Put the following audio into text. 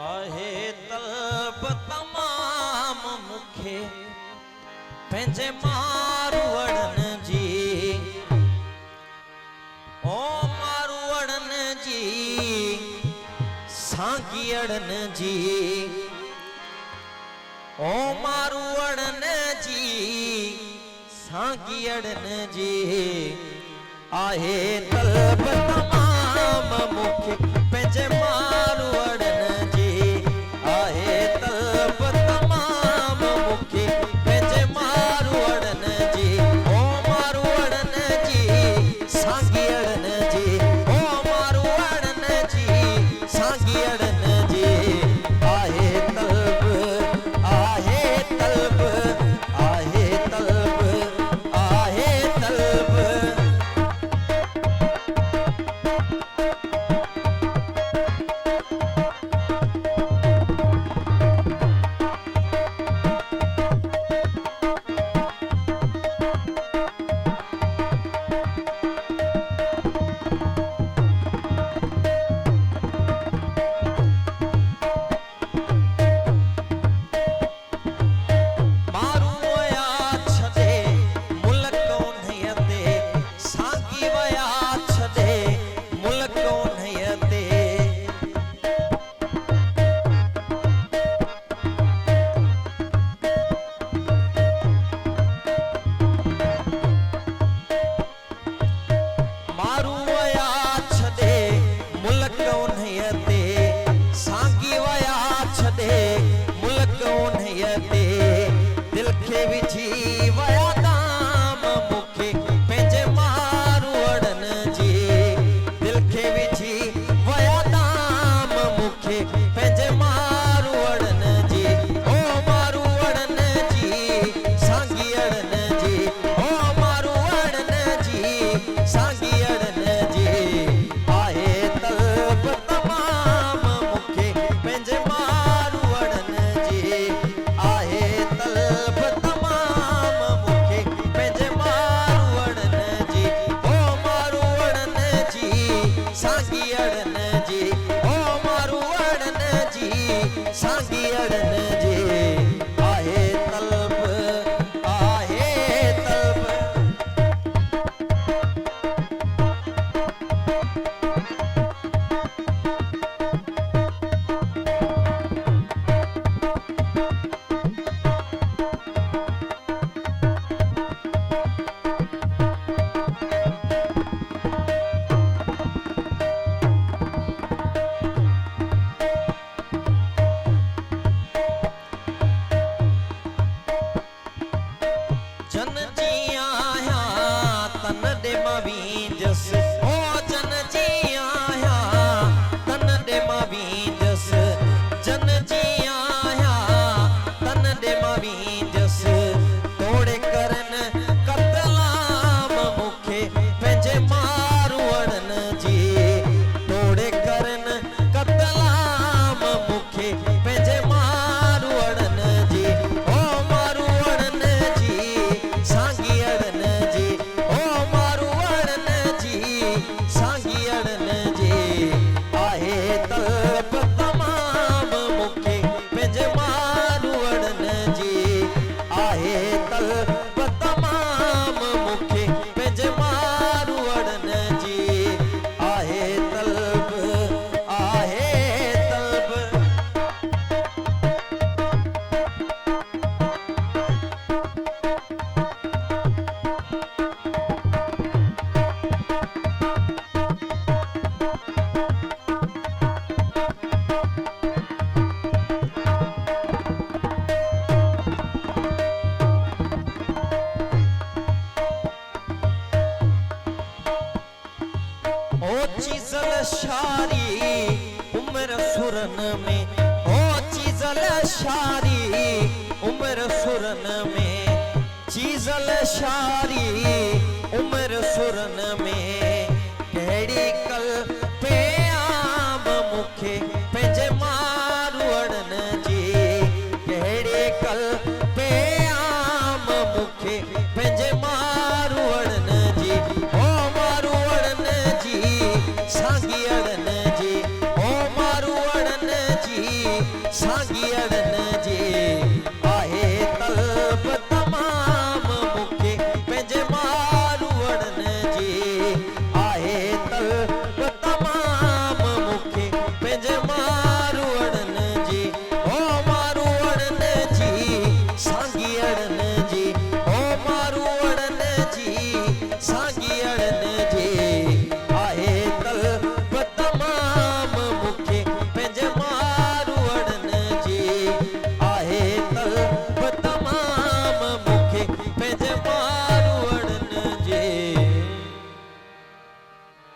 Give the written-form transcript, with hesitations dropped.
आहे तलब तमाम मुखे पंहिंजे मारवड़न जी ओ मारवड़न जी सांगियड़न जी ओ मारवड़न जी सांगियड़न जी आहे तलब तमाम मुखे पंहिंजे मारवड़न जी आहे तलब तमाम मुखे पंहिंजे मारवड़न जी ओ मारवड़न जी सांगियड़न जी ओ मारवड़न जी सांगियड़न जी आहे तलब आहे तलब आहे तलब आहे तलब दिल खे विझी वया दाम मुखे पंहिंजे मारवड़न जी दिल खे विझी वया दाम मुखे पंहिंजे मारवड़न जी ओ मारवड़न जी सांगियड़न जी ओ मारवड़न जी सांगियड़न जी आहे तलब तमाम मुखे पंहिंजे मारवड़न जी आहे तलब तमाम मुखे पंहिंजे मारवड़न जी ओ मारवड़न जी सांगियड़न जी ओ मारवड़न जी सांगियड़न जी आहे तलब आहे तलब जन जी आया तन दे मवीजस ओ जन जी आया तन दे मवीजस जन जी आया तन दे मवीजस तोड़े करन कतलाम मुखे पंहिंजे मारवड़न जी तोड़े करन कतलाम मुखे पंहिंजे मारवड़न जी ओ मारवड़न जी सांगियड़न जी ओ मारवड़न जी सांगियड़न जी आहे तलब तमाम मुखे पंहिंजे मारवड़न जी आहे तलब तमाम मुखे पंहिंजे मारवड़न जी आहे तलब आहे तलब ओ चीज़ल शारी उम्र सुरन में ओ चीज़ल शारी उम्र सुरन में चीज़ल शारी उम्र सुरन में कहिड़ी कल पे आम मुखे पंहिंजे मारवड़न जी कहिड़ी कल पे आम मुखे पंहिंजे मारवड़न जी ओ मारवड़न जी सांगियड़न जी ओ मारवड़न जी सांगी अड़न